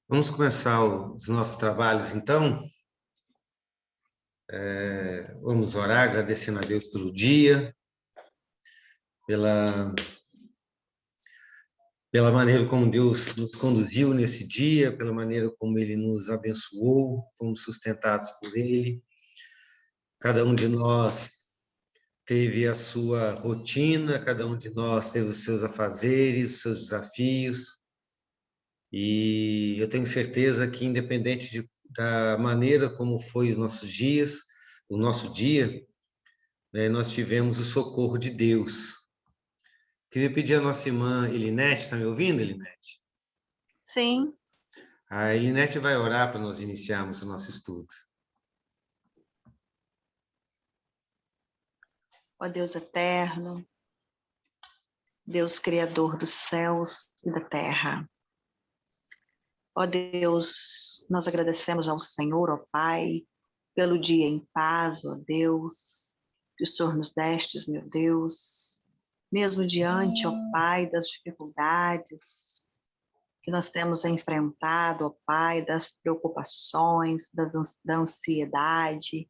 Vamos começar os nossos trabalhos, então. Vamos orar, agradecendo a Deus pelo dia, pela, pela maneira como Deus nos conduziu nesse dia, pela maneira como Ele nos abençoou, fomos sustentados por Ele. Cada um de nós teve a sua rotina, cada um de nós teve os seus afazeres, os seus desafios, e eu tenho certeza que, independente da maneira como foi os nossos dias, o nosso dia, né, nós tivemos o socorro de Deus. Queria pedir à nossa irmã Elinete, está me ouvindo, Elinete? Sim. A Elinete vai orar para nós iniciarmos o nosso estudo. Ó Deus eterno, Deus criador dos céus e da terra. Ó Deus, nós agradecemos ao Senhor, ó Pai, pelo dia em paz, ó Deus, que o Senhor nos destes, meu Deus, mesmo diante, ó Pai, das dificuldades que nós temos enfrentado, ó Pai, das preocupações, da ansiedade,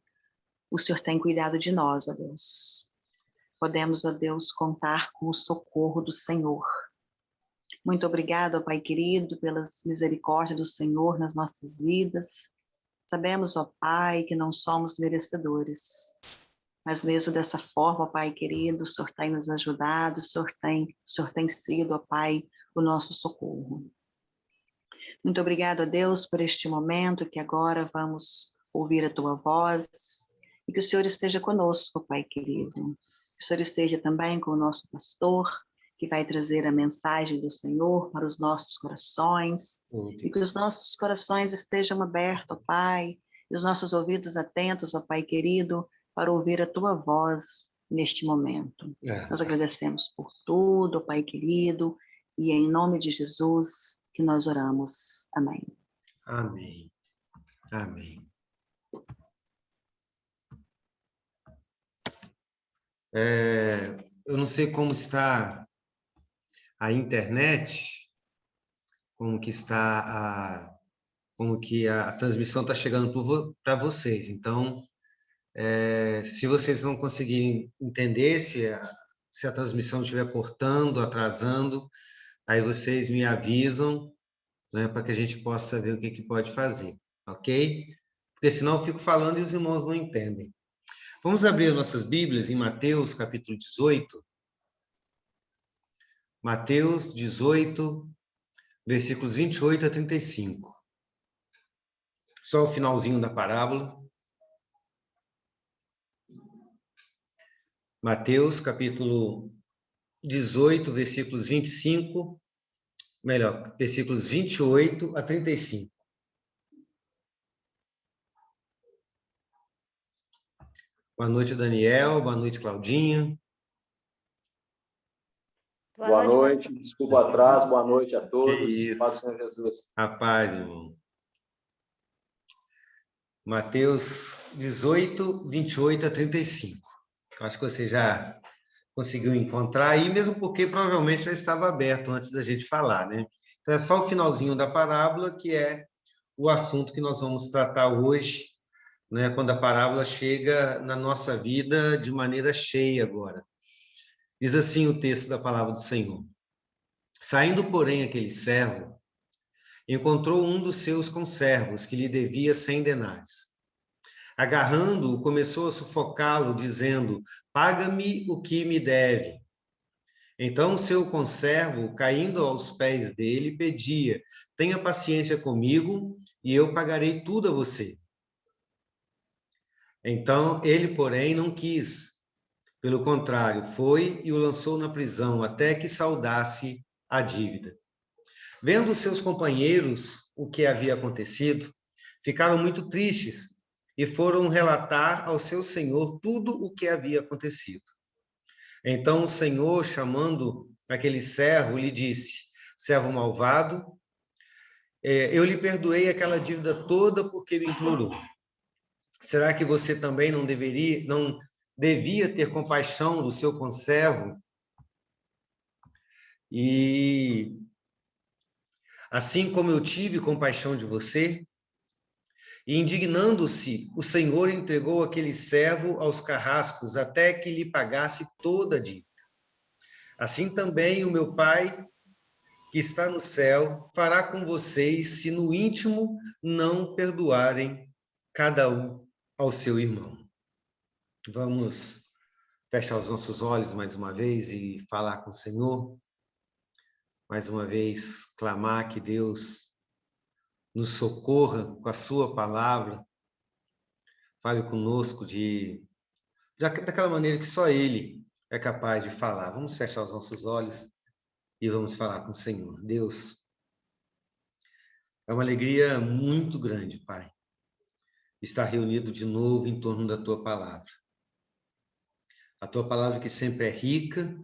o Senhor tem cuidado de nós, ó Deus. Podemos, ó Deus, contar com o socorro do Senhor. Muito obrigado, ó Pai querido, pelas misericórdias do Senhor nas nossas vidas. Sabemos, ó Pai, que não somos merecedores, mas mesmo dessa forma, ó Pai querido, o Senhor tem nos ajudado, o Senhor tem sido, ó Pai, o nosso socorro. Muito obrigado, ó Deus, por este momento que agora vamos ouvir a Tua voz e que o Senhor esteja conosco, ó Pai querido. Que o Senhor esteja também com o nosso pastor, que vai trazer a mensagem do Senhor para os nossos corações, e que os nossos corações estejam abertos, ó Pai, e os nossos ouvidos atentos, ó Pai querido, para ouvir a Tua voz neste momento. Nós agradecemos por tudo, ó Pai querido, e em nome de Jesus que nós oramos. Amém. Amém. Amém. Eu não sei como está a internet, como que a transmissão está chegando para vocês. Então, se vocês não conseguirem entender, se a transmissão estiver cortando, atrasando, aí vocês me avisam, né, para que a gente possa ver o que pode fazer, ok? Porque senão eu fico falando e os irmãos não entendem. Vamos abrir nossas Bíblias em Mateus, capítulo 18. Mateus 18, versículos 28 a 35. Só o finalzinho da parábola. Mateus, capítulo 18, versículos 25, versículos 28 a 35. Boa noite, Daniel. Boa noite, Claudinha. Boa noite. Desculpa o atraso. Boa noite a todos. Paz do Senhor Jesus. A paz, irmão. Mateus 18, 28 a 35. Acho que você já conseguiu encontrar aí, mesmo porque provavelmente já estava aberto antes da gente falar, né? Então, é só o finalzinho da parábola, que é o assunto que nós vamos tratar hoje, né? Quando a parábola chega na nossa vida de maneira cheia agora. Diz assim o texto da palavra do Senhor. Saindo, porém, aquele servo, encontrou um dos seus conservos, que lhe devia 100 denários. Agarrando-o, começou a sufocá-lo, dizendo, paga-me o que me deve. Então o seu conservo, caindo aos pés dele, pedia, tenha paciência comigo e eu pagarei tudo a você. Então ele, porém, não quis. Pelo contrário, foi e o lançou na prisão até que saldasse a dívida. Vendo seus companheiros o que havia acontecido, ficaram muito tristes e foram relatar ao seu senhor tudo o que havia acontecido. Então o senhor, chamando aquele servo, lhe disse, servo malvado, eu lhe perdoei aquela dívida toda porque me implorou. Será que você também não devia ter compaixão do seu conservo? E Assim como eu tive compaixão de você, e indignando-se, o Senhor entregou aquele servo aos carrascos até que lhe pagasse toda a dívida. Assim também o meu Pai, que está no céu, fará com vocês se no íntimo não perdoarem cada um ao seu irmão. Vamos fechar os nossos olhos mais uma vez e falar com o Senhor. Mais uma vez, clamar que Deus nos socorra com a sua palavra. Fale conosco daquela maneira que só Ele é capaz de falar. Vamos fechar os nossos olhos e vamos falar com o Senhor. Deus, é uma alegria muito grande, Pai, estar reunido de novo em torno da Tua palavra. A Tua palavra que sempre é rica,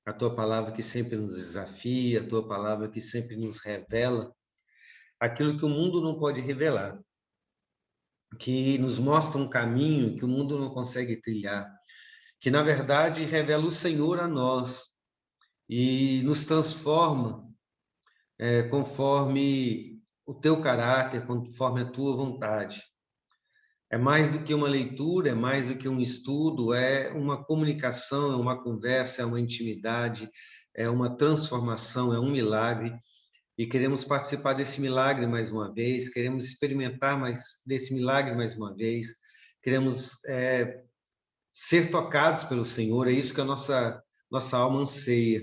a Tua palavra que sempre nos desafia, a Tua palavra que sempre nos revela aquilo que o mundo não pode revelar, que nos mostra um caminho que o mundo não consegue trilhar, que, na verdade, revela o Senhor a nós e nos transforma conforme o teu caráter, conforme a tua vontade. É mais do que uma leitura, é mais do que um estudo, é uma comunicação, é uma conversa, é uma intimidade, é uma transformação, é um milagre. E queremos participar desse milagre mais uma vez, queremos experimentar desse milagre mais uma vez, queremos ser tocados pelo Senhor, é isso que a nossa alma anseia.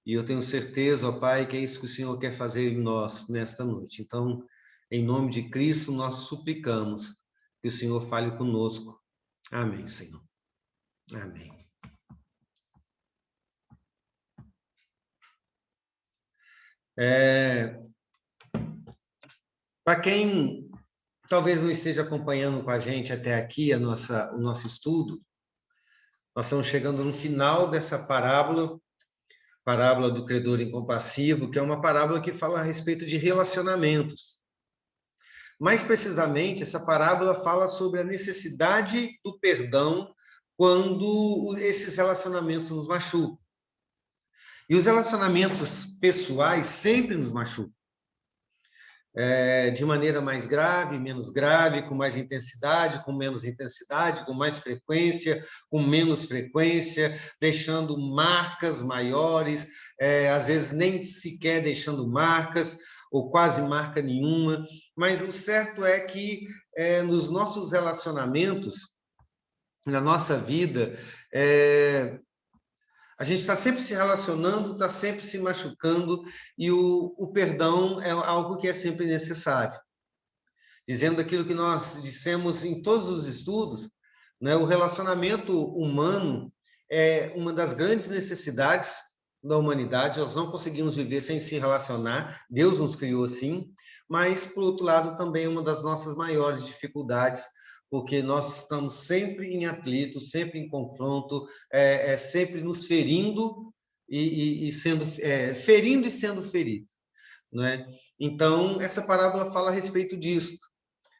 E eu tenho certeza, ó Pai, que é isso que o Senhor quer fazer em nós nesta noite. Então, em nome de Cristo, nós suplicamos que o Senhor fale conosco. Amém, Senhor. Amém. Para quem talvez não esteja acompanhando com a gente até aqui o nosso estudo, nós estamos chegando no final dessa parábola do credor incompassivo, que é uma parábola que fala a respeito de relacionamentos. Mais precisamente, essa parábola fala sobre a necessidade do perdão quando esses relacionamentos nos machucam. E os relacionamentos pessoais sempre nos machucam. De maneira mais grave, menos grave, com mais intensidade, com menos intensidade, com mais frequência, com menos frequência, deixando marcas maiores, às vezes nem sequer deixando marcas, ou quase marca nenhuma. Mas o certo é que nos nossos relacionamentos, na nossa vida, a gente está sempre se relacionando, está sempre se machucando, e o perdão é algo que é sempre necessário. Dizendo aquilo que nós dissemos em todos os estudos, né, o relacionamento humano é uma das grandes necessidades da humanidade. Nós não conseguimos viver sem se relacionar, Deus nos criou assim, mas, por outro lado, também é uma das nossas maiores dificuldades, porque nós estamos sempre em atrito, sempre em confronto, sempre nos ferindo e sendo ferindo e sendo ferido, né? Então, essa parábola fala a respeito disso,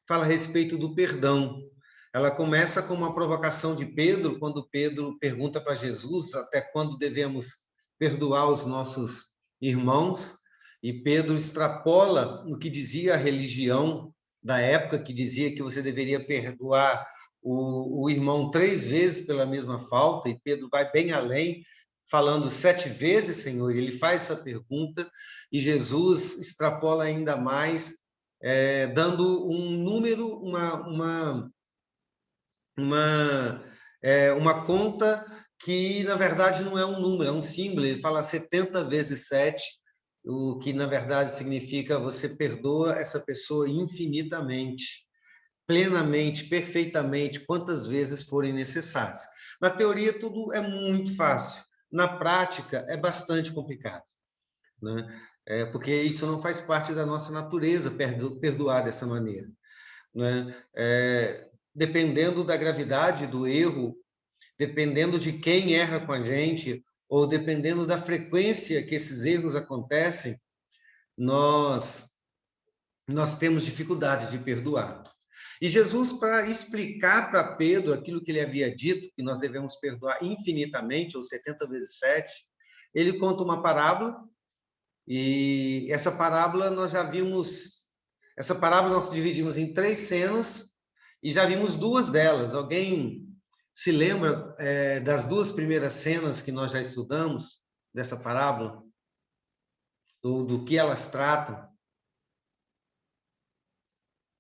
fala a respeito do perdão. Ela começa com uma provocação de Pedro, quando Pedro pergunta para Jesus até quando devemos perdoar os nossos irmãos, e Pedro extrapola o que dizia a religião da época, que dizia que você deveria perdoar o irmão 3 vezes pela mesma falta, e Pedro vai bem além, falando 7 vezes, Senhor. Ele faz essa pergunta, e Jesus extrapola ainda mais, dando um número, uma conta que, na verdade, não é um número, é um símbolo. Ele fala 70 vezes 7, o que, na verdade, significa você perdoa essa pessoa infinitamente, plenamente, perfeitamente, quantas vezes forem necessárias. Na teoria, tudo é muito fácil. Na prática, é bastante complicado, né? Porque isso não faz parte da nossa natureza, perdoar dessa maneira, né? Dependendo da gravidade do erro, dependendo de quem erra com a gente, ou dependendo da frequência que esses erros acontecem, nós temos dificuldade de perdoar. E Jesus, para explicar para Pedro aquilo que ele havia dito, que nós devemos perdoar infinitamente, ou 70 vezes 7, ele conta uma parábola, E essa parábola nós já vimos, essa parábola nós dividimos em 3 cenas e já vimos 2 delas. Alguém se lembra das 2 primeiras cenas que nós já estudamos dessa parábola? Do que elas tratam?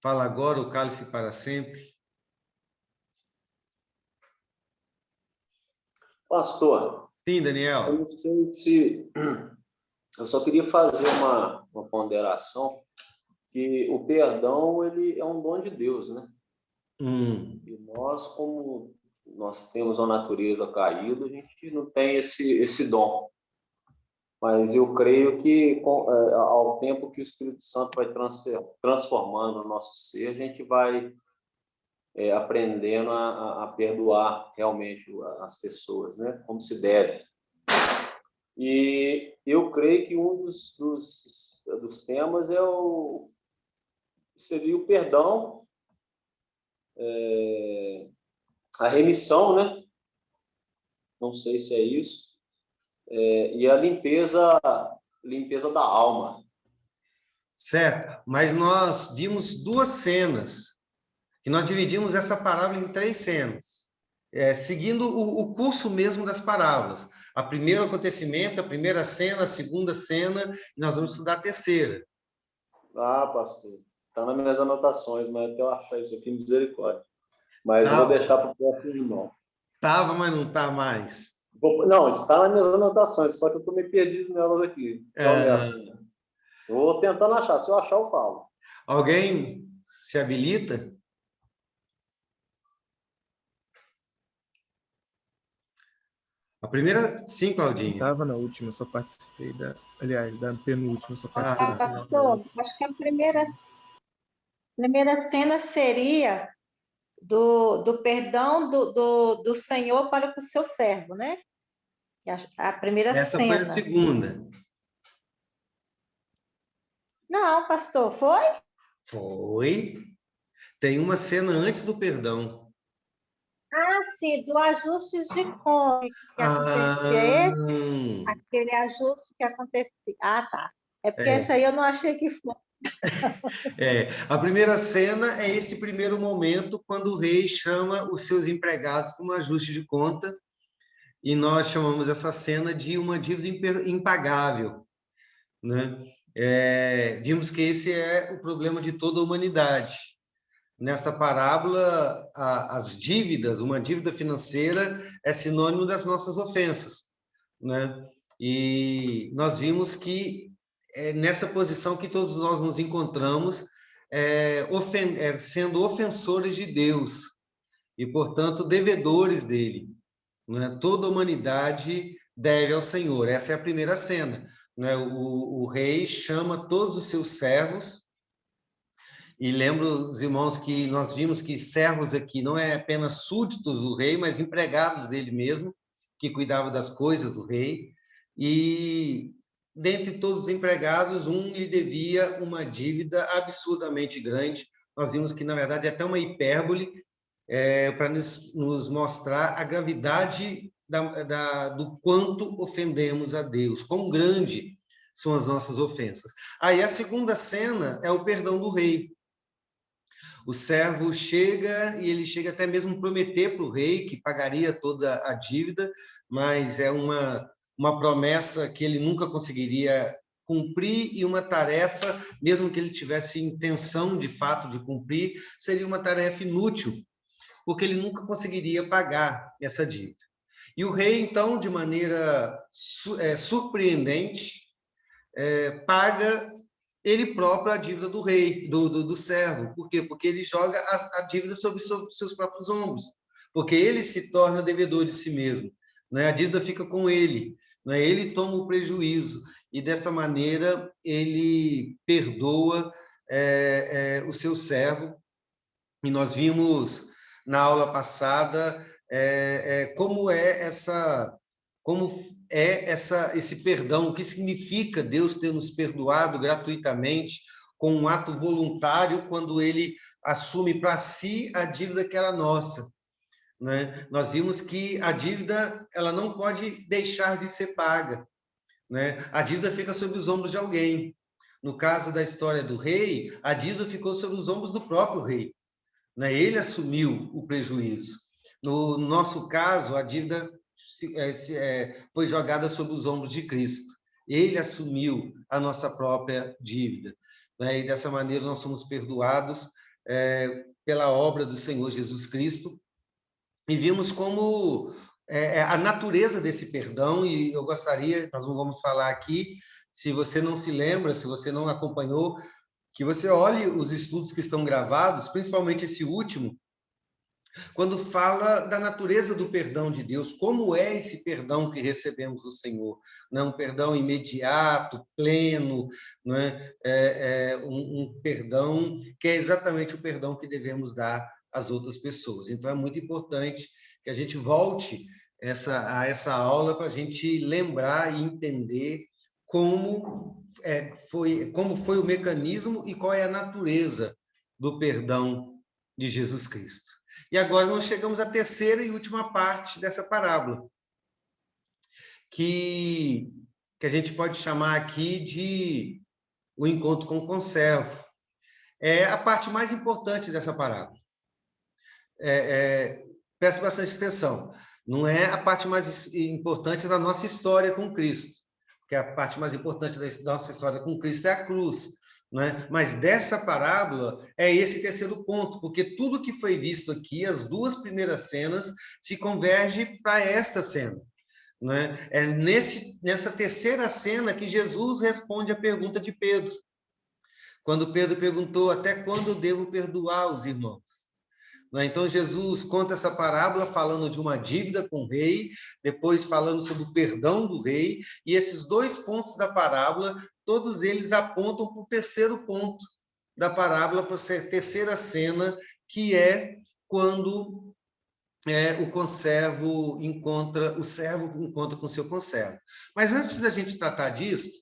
Fala agora o cálice para sempre. Pastor, Sim, eu Daniel. não sei se... Eu só queria fazer uma ponderação, que o perdão, ele é um dom de Deus, né? E nós, como nós temos uma natureza caída, a gente não tem esse dom. Mas eu creio que, ao tempo que o Espírito Santo vai transformando o nosso ser, a gente vai aprendendo a perdoar realmente as pessoas, né? Como se deve. E eu creio que um dos temas seria o perdão, a remissão, né? Não sei se é isso. E a limpeza da alma. Certo, mas nós vimos 2 cenas, que nós dividimos essa parábola em 3 cenas, seguindo o curso mesmo das parábolas. A primeiro acontecimento, a primeira cena, a segunda cena, e nós vamos estudar a terceira. Ah, pastor, está nas minhas anotações, mas até eu achar isso aqui, misericórdia. Mas eu vou deixar para o próximo irmão. Estava, mas não está mais. Não, está nas minhas anotações, só que eu estou meio perdido nelas aqui. Eu vou tentando achar. Se eu achar, eu falo. Alguém se habilita? A primeira, sim, Claudinha. Estava na última, só participei aliás, da penúltima, só participei do final. Pastor, acho que a primeira cena seria do perdão do Senhor para com o seu servo, né? A primeira Essa cena. foi a segunda. Não, pastor, foi? Foi. Tem uma cena antes do perdão. Ah, sim, do ajuste de conta que acontecia. Aquele ajuste que acontecia. Ah, tá. É porque essa aí eu não achei que foi. A primeira cena é esse primeiro momento, quando o rei chama os seus empregados para um ajuste de conta, e nós chamamos essa cena de uma dívida impagável, né? Vimos que esse é o problema de toda a humanidade. Nessa parábola, as dívidas, uma dívida financeira é sinônimo das nossas ofensas, né? E nós vimos que é nessa posição que todos nós nos encontramos, sendo ofensores de Deus e, portanto, devedores dele, né? Toda a humanidade deve ao Senhor. Essa é a primeira cena, né? O rei chama todos os seus servos. E lembro os irmãos que nós vimos que servos aqui não é apenas súditos do rei, mas empregados dele mesmo, que cuidavam das coisas do rei. E dentre todos os empregados, um lhe devia uma dívida absurdamente grande. Nós vimos que, na verdade, é até uma hipérbole para nos mostrar a gravidade do quanto ofendemos a Deus, quão grande são as nossas ofensas. Aí a segunda cena é o perdão do rei. O servo chega e ele chega até mesmo a prometer para o rei que pagaria toda a dívida, mas é uma promessa que ele nunca conseguiria cumprir, e uma tarefa, mesmo que ele tivesse intenção de fato de cumprir, seria uma tarefa inútil, porque ele nunca conseguiria pagar essa dívida. E o rei, então, de maneira surpreendente, paga ele próprio a dívida do rei, do servo. Por quê? Porque ele joga a dívida sobre seus próprios ombros, porque ele se torna devedor de si mesmo, né? A dívida fica com ele, né? Ele toma o prejuízo, e dessa maneira ele perdoa o seu servo. E nós vimos na aula passada como é esse perdão, o que significa Deus ter nos perdoado gratuitamente, com um ato voluntário, quando ele assume para si a dívida que era nossa, né? Nós vimos que a dívida ela não pode deixar de ser paga, né? A dívida fica sobre os ombros de alguém. No caso da história do rei, a dívida ficou sobre os ombros do próprio rei, né? Ele assumiu o prejuízo. No nosso caso, a dívida foi jogada sobre os ombros de Cristo. Ele assumiu a nossa própria dívida, né? E dessa maneira nós somos perdoados pela obra do Senhor Jesus Cristo, e vimos como a natureza desse perdão, e eu gostaria, nós não vamos falar aqui, se você não se lembra, se você não acompanhou, que você olhe os estudos que estão gravados, principalmente esse último, quando fala da natureza do perdão de Deus, como é esse perdão que recebemos do Senhor, não um perdão imediato, pleno, não é? Um perdão que é exatamente o perdão que devemos dar às outras pessoas. Então, é muito importante que a gente volte a essa aula para a gente lembrar e entender como foi o mecanismo e qual é a natureza do perdão de Jesus Cristo. E agora nós chegamos à terceira e última parte dessa parábola, que a gente pode chamar aqui de o encontro com o conservo. É a parte mais importante dessa parábola. Preste bastante atenção. Não é a parte mais importante da nossa história com Cristo, porque a parte mais importante da nossa história com Cristo é a cruz. Né? Mas dessa parábola é esse terceiro ponto, porque tudo que foi visto aqui, as duas primeiras cenas, se converge para esta cena. Né? É nessa terceira cena que Jesus responde a pergunta de Pedro, quando Pedro perguntou: até quando eu devo perdoar os irmãos? Então, Jesus conta essa parábola falando de uma dívida com o rei, depois falando sobre o perdão do rei, e esses dois pontos da parábola, todos eles apontam para o terceiro ponto da parábola, para a terceira cena, que é quando o servo encontra com o seu conservo. Mas antes da gente tratar disso,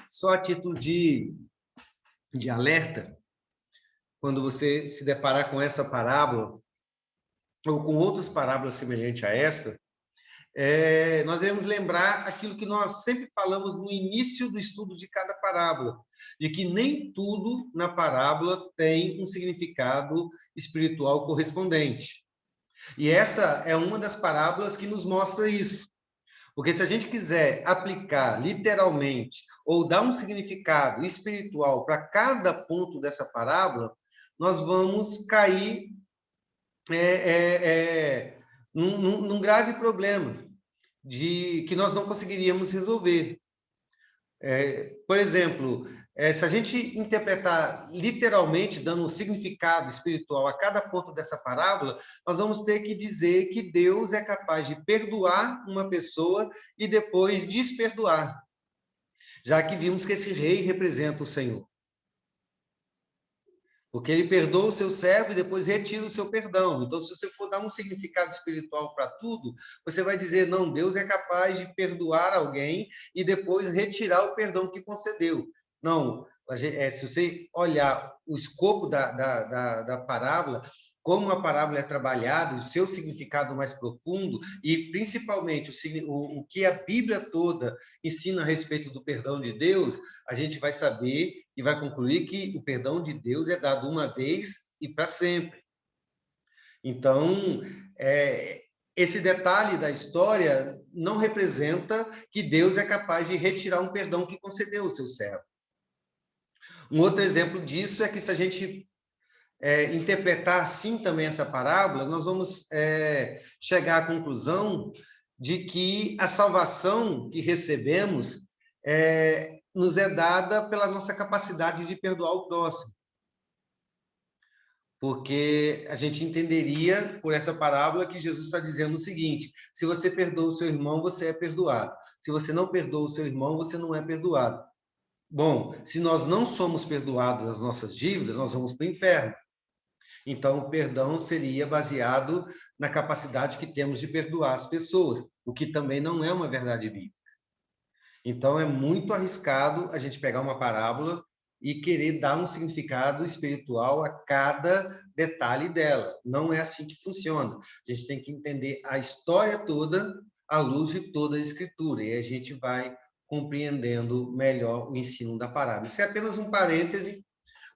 só a título de alerta, quando você se deparar com essa parábola, ou com outras parábolas semelhantes a esta, nós devemos lembrar aquilo que nós sempre falamos no início do estudo de cada parábola, de que nem tudo na parábola tem um significado espiritual correspondente. E esta é uma das parábolas que nos mostra isso. Porque se a gente quiser aplicar literalmente ou dar um significado espiritual para cada ponto dessa parábola, nós vamos cair num grave problema que nós não conseguiríamos resolver. Por exemplo, se a gente interpretar literalmente, dando um significado espiritual a cada ponto dessa parábola, nós vamos ter que dizer que Deus é capaz de perdoar uma pessoa e depois desperdoar, já que vimos que esse rei representa o Senhor. Porque ele perdoa o seu servo e depois retira o seu perdão. Então, se você for dar um significado espiritual para tudo, você vai dizer: não, Deus é capaz de perdoar alguém e depois retirar o perdão que concedeu. Não, se você olhar o escopo da parábola, como a parábola é trabalhada, o seu significado mais profundo e, principalmente, o que a Bíblia toda ensina a respeito do perdão de Deus, a gente vai saber e vai concluir que o perdão de Deus é dado uma vez e para sempre. Então, esse detalhe da história não representa que Deus é capaz de retirar um perdão que concedeu ao seu servo. Um outro exemplo disso é que, se a gente interpretar assim também essa parábola, nós vamos chegar à conclusão de que a salvação que recebemos nos é dada pela nossa capacidade de perdoar o próximo. Porque a gente entenderia por essa parábola que Jesus está dizendo o seguinte: se você perdoa o seu irmão, você é perdoado. Se você não perdoa o seu irmão, você não é perdoado. Bom, se nós não somos perdoados das nossas dívidas, nós vamos para o inferno. Então, o perdão seria baseado na capacidade que temos de perdoar as pessoas, o que também não é uma verdade bíblica. Então, é muito arriscado a gente pegar uma parábola e querer dar um significado espiritual a cada detalhe dela. Não é assim que funciona. A gente tem que entender a história toda à luz de toda a Escritura, e a gente vai compreendendo melhor o ensino da parábola. Isso é apenas um parêntese,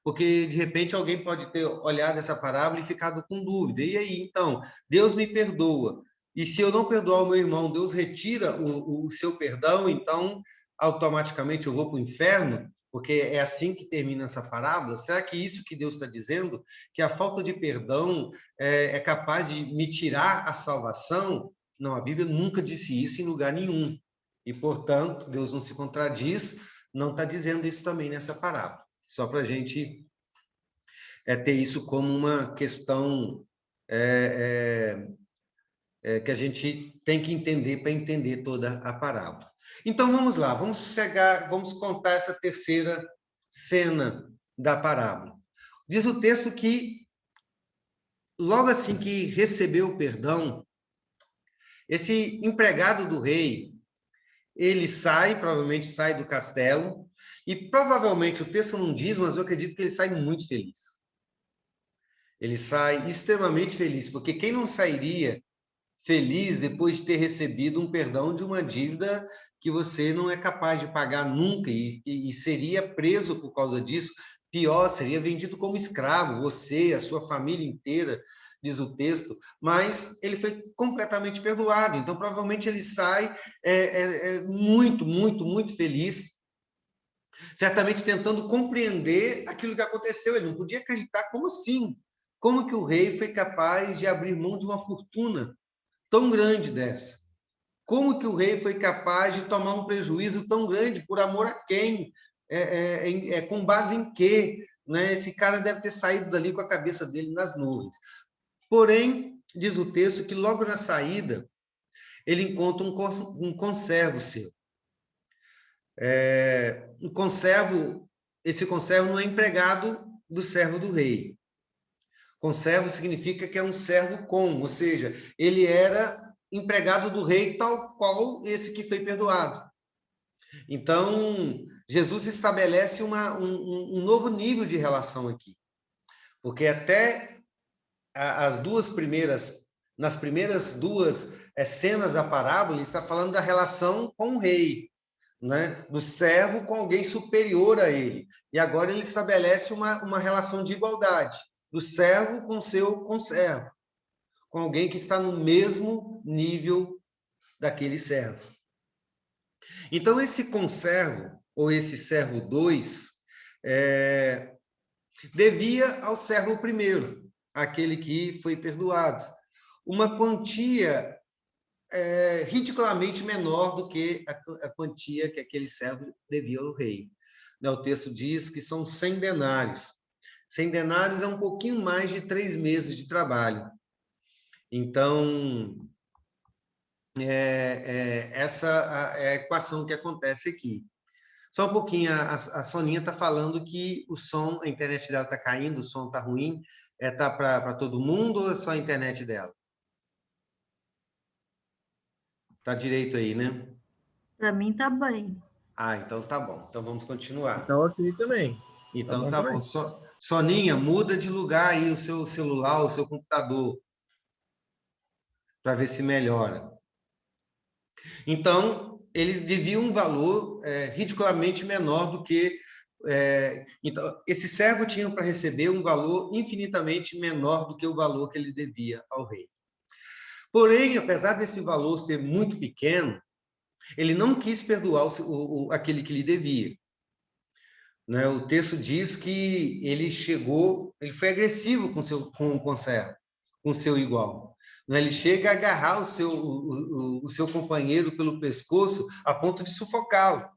porque, de repente, alguém pode ter olhado essa parábola e ficado com dúvida. E aí, então, Deus me perdoa. E se eu não perdoar o meu irmão, Deus retira o seu perdão, então, automaticamente eu vou para o inferno? Porque é assim que termina essa parábola? Será que isso que Deus está dizendo, que a falta de perdão é capaz de me tirar a salvação? Não, a Bíblia nunca disse isso em lugar nenhum. E, portanto, Deus não se contradiz, não está dizendo isso também nessa parábola. Só para a gente ter isso como uma questão que a gente tem que entender para entender toda a parábola. Então, vamos lá, vamos contar essa terceira cena da parábola. Diz o texto que, logo assim que recebeu o perdão, esse empregado do rei, ele provavelmente sai do castelo, e provavelmente, o texto não diz, mas eu acredito que ele sai muito feliz. Ele sai extremamente feliz, porque quem não sairia feliz depois de ter recebido um perdão de uma dívida que você não é capaz de pagar nunca e seria preso por causa disso? Pior, seria vendido como escravo, você, a sua família inteira, diz o texto, mas ele foi completamente perdoado, então provavelmente ele sai muito, muito, muito feliz, certamente tentando compreender aquilo que aconteceu. Ele não podia acreditar, como assim? Como que o rei foi capaz de abrir mão de uma fortuna tão grande dessa? Como que o rei foi capaz de tomar um prejuízo tão grande? Por amor a quem? Com base em quê? Né? Esse cara deve ter saído dali com a cabeça dele nas nuvens. Porém, diz o texto que logo na saída, ele encontra um conservo seu. Esse conservo não é empregado do servo do rei. Conservo significa que é um servo ou seja, ele era empregado do rei tal qual esse que foi perdoado. Então, Jesus estabelece um novo nível de relação aqui, porque até nas primeiras duas cenas da parábola, ele está falando da relação com o rei, né? Do servo com alguém superior a ele. E agora ele estabelece uma relação de igualdade, do servo com seu conservo, com alguém que está no mesmo nível daquele servo. Então, esse conservo, ou esse servo 2, devia ao servo primeiro, aquele que foi perdoado, uma quantia ridiculamente menor do que a quantia que aquele servo devia ao rei. O texto diz que são 100 denários. 100 denários é um pouquinho mais de 3 meses de trabalho. Então, essa é a equação que acontece aqui. Só um pouquinho, a Soninha está falando que o som, a internet dela está caindo, o som está ruim. Está para todo mundo ou é só a internet dela? Está direito aí, né? Para mim tá bem. Então tá bom. Então vamos continuar. Então aqui também. Então tá bom. Soninha, muda de lugar aí o seu celular, o seu computador, para ver se melhora. Então, ele devia um valor ridiculamente menor do que... então, esse servo tinha para receber um valor infinitamente menor do que o valor que ele devia ao rei. Porém, apesar desse valor ser muito pequeno, ele não quis perdoar aquele que lhe devia. Né? O texto diz que ele foi agressivo com o conservo, com o seu igual. Né? Ele chega a agarrar o seu companheiro pelo pescoço a ponto de sufocá-lo.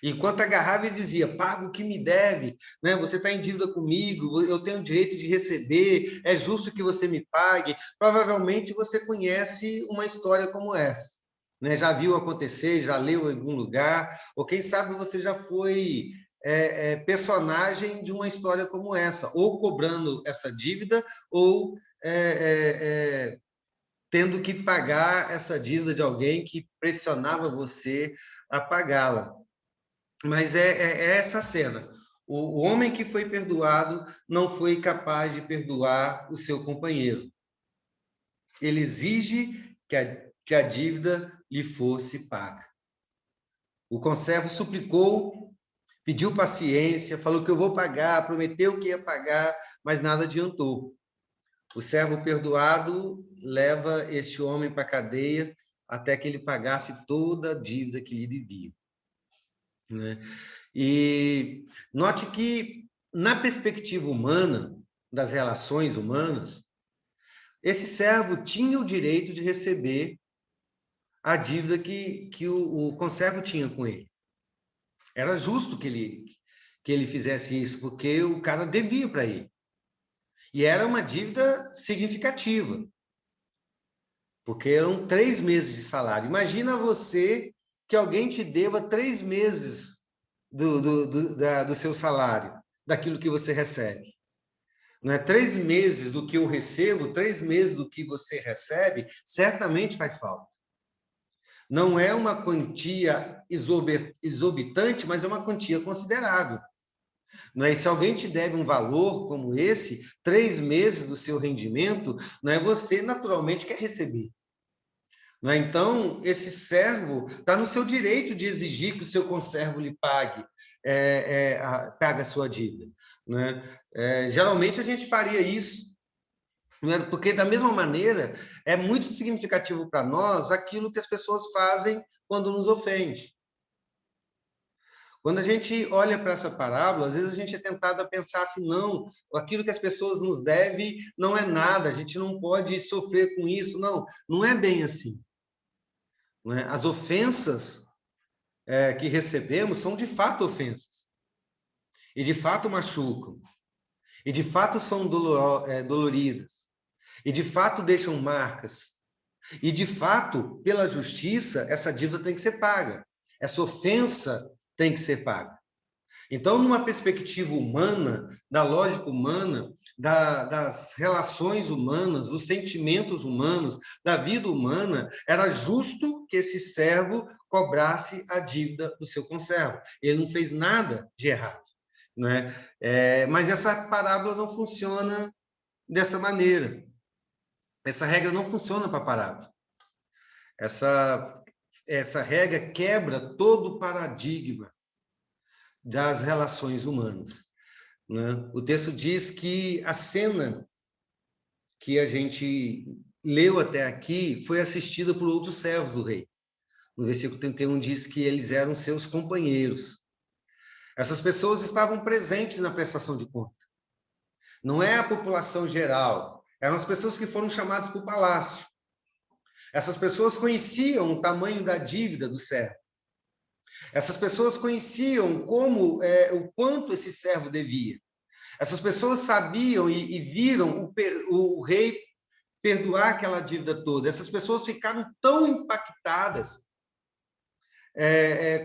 Enquanto agarrava, ele dizia: paga o que me deve, né? Você está em dívida comigo, eu tenho o direito de receber, é justo que você me pague. Provavelmente você conhece uma história como essa, né? Já viu acontecer, já leu em algum lugar, ou quem sabe você já foi personagem de uma história como essa, ou cobrando essa dívida, ou tendo que pagar essa dívida de alguém que pressionava você a pagá-la. Mas é essa cena. O homem que foi perdoado não foi capaz de perdoar o seu companheiro. Ele exige que a dívida lhe fosse paga. O conservo suplicou, pediu paciência, falou que eu vou pagar, prometeu que ia pagar, mas nada adiantou. O servo perdoado leva este homem para a cadeia até que ele pagasse toda a dívida que lhe devia, né? E note que, na perspectiva humana, das relações humanas, esse servo tinha o direito de receber a dívida que o conservo tinha com ele. Era justo que ele fizesse isso, porque o cara devia para ele. E era uma dívida significativa, porque eram 3 meses de salário. Imagina você que alguém te deva 3 meses do seu salário, daquilo que você recebe. Não é 3 meses do que eu recebo, 3 meses do que você recebe, certamente faz falta. Não é uma quantia exorbitante, mas é uma quantia considerável. Não é? E se alguém te deve um valor como esse, 3 meses do seu rendimento, não é? Você naturalmente quer receber. Não é? Então, esse servo está no seu direito de exigir que o seu conservo lhe pague a sua dívida. Não é? Geralmente a gente faria isso, não é? Porque, da mesma maneira, é muito significativo para nós aquilo que as pessoas fazem quando nos ofende. Quando a gente olha para essa parábola, às vezes a gente é tentado a pensar assim, não, aquilo que as pessoas nos devem não é nada, a gente não pode sofrer com isso. Não, não é bem assim. Não é? As ofensas que recebemos são de fato ofensas. E de fato machucam. E de fato são doloridas. E de fato deixam marcas. E de fato, pela justiça, essa dívida tem que ser paga. Essa ofensa tem que ser paga. Então, numa perspectiva humana, da lógica humana, das relações humanas, dos sentimentos humanos, da vida humana, era justo que esse servo cobrasse a dívida do seu conservo. Ele não fez nada de errado, né? Mas essa parábola não funciona dessa maneira. Essa regra não funciona para a parábola. Essa regra quebra todo o paradigma das relações humanas, né? O texto diz que a cena que a gente leu até aqui foi assistida por outros servos do rei. No versículo 31 diz que eles eram seus companheiros. Essas pessoas estavam presentes na prestação de conta. Não é a população geral, eram as pessoas que foram chamadas para o palácio. Essas pessoas conheciam o tamanho da dívida do servo. Essas pessoas conheciam o quanto esse servo devia. Essas pessoas sabiam e viram o rei perdoar aquela dívida toda. Essas pessoas ficaram tão impactadas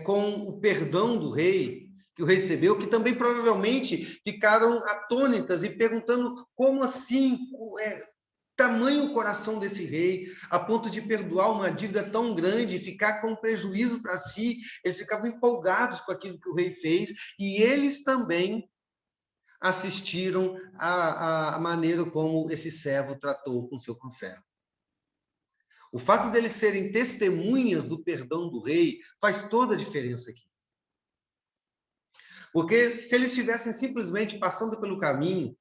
com o perdão do rei, que o recebeu, que também provavelmente ficaram atônitas e perguntando como assim, tamanho o coração desse rei, a ponto de perdoar uma dívida tão grande, ficar com prejuízo para si. Eles ficavam empolgados com aquilo que o rei fez, e eles também assistiram à maneira como esse servo tratou com seu conservo. O fato deles serem testemunhas do perdão do rei faz toda a diferença aqui. Porque se eles estivessem simplesmente passando pelo caminho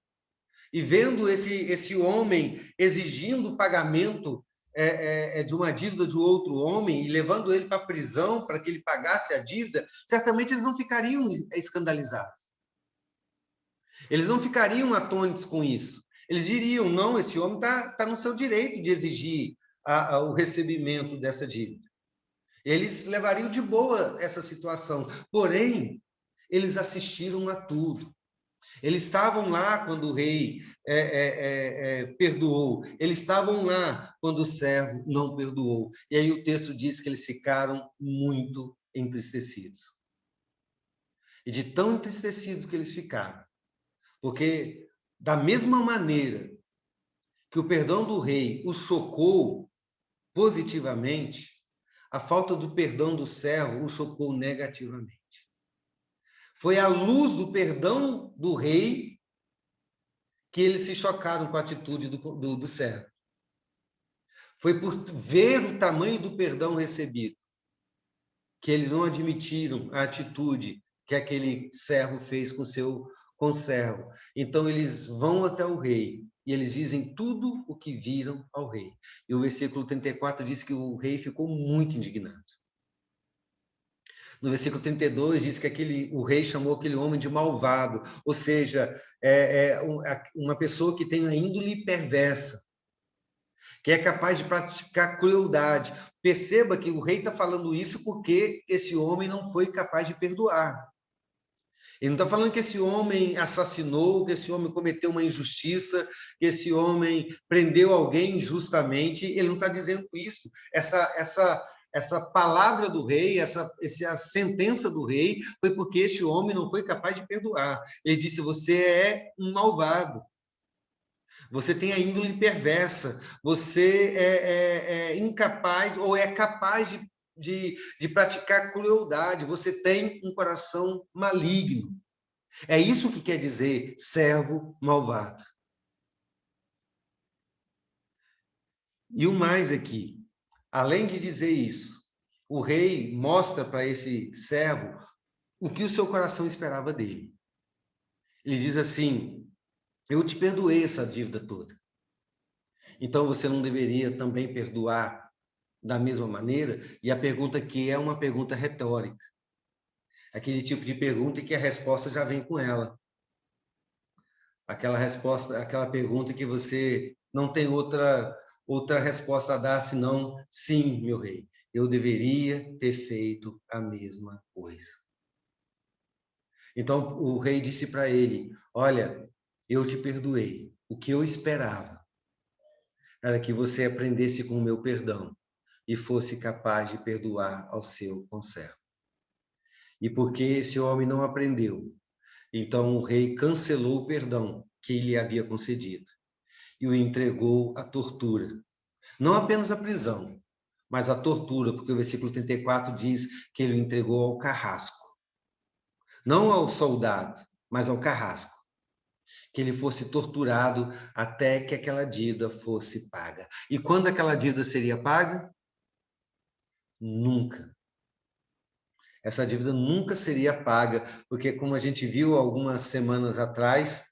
e vendo esse homem exigindo o pagamento de uma dívida de outro homem e levando ele para a prisão para que ele pagasse a dívida, certamente eles não ficariam escandalizados. Eles não ficariam atônitos com isso. Eles diriam, não, esse homem está no seu direito de exigir o recebimento dessa dívida. Eles levariam de boa essa situação. Porém, eles assistiram a tudo. Eles estavam lá quando o rei perdoou. Eles estavam lá quando o servo não perdoou. E aí o texto diz que eles ficaram muito entristecidos. E de tão entristecidos que eles ficaram, porque da mesma maneira que o perdão do rei os chocou positivamente, a falta do perdão do servo o chocou negativamente. Foi à luz do perdão do rei que eles se chocaram com a atitude do servo. Foi por ver o tamanho do perdão recebido que eles não admitiram a atitude que aquele servo fez com seu conservo. Então, eles vão até o rei e eles dizem tudo o que viram ao rei. E o versículo 34 diz que o rei ficou muito indignado. No versículo 32 diz que o rei chamou aquele homem de malvado, ou seja, uma pessoa que tem a índole perversa, que é capaz de praticar crueldade. Perceba que o rei está falando isso porque esse homem não foi capaz de perdoar. Ele não está falando que esse homem assassinou, que esse homem cometeu uma injustiça, que esse homem prendeu alguém injustamente. Ele não está dizendo isso. Essa palavra do rei, essa sentença do rei, foi porque esse homem não foi capaz de perdoar. Ele disse: você é um malvado. Você tem a índole perversa, você é incapaz ou é capaz de praticar crueldade, você tem um coração maligno. É isso que quer dizer servo malvado. E o mais aqui, além de dizer isso, o rei mostra para esse servo o que o seu coração esperava dele. Ele diz assim: eu te perdoei essa dívida toda. Então, você não deveria também perdoar da mesma maneira? E a pergunta aqui é uma pergunta retórica. Aquele tipo de pergunta em que a resposta já vem com ela. Aquela pergunta que você não tem outra resposta a dar senão sim, meu rei. Eu deveria ter feito a mesma coisa. Então, o rei disse para ele: olha, eu te perdoei. O que eu esperava era que você aprendesse com o meu perdão e fosse capaz de perdoar ao seu conservo. E porque esse homem não aprendeu, então o rei cancelou o perdão que ele havia concedido e o entregou à tortura. Não apenas à prisão, mas à tortura, porque o versículo 34 diz que ele o entregou ao carrasco. Não ao soldado, mas ao carrasco. Que ele fosse torturado até que aquela dívida fosse paga. E quando aquela dívida seria paga? Nunca. Essa dívida nunca seria paga, porque, como a gente viu algumas semanas atrás,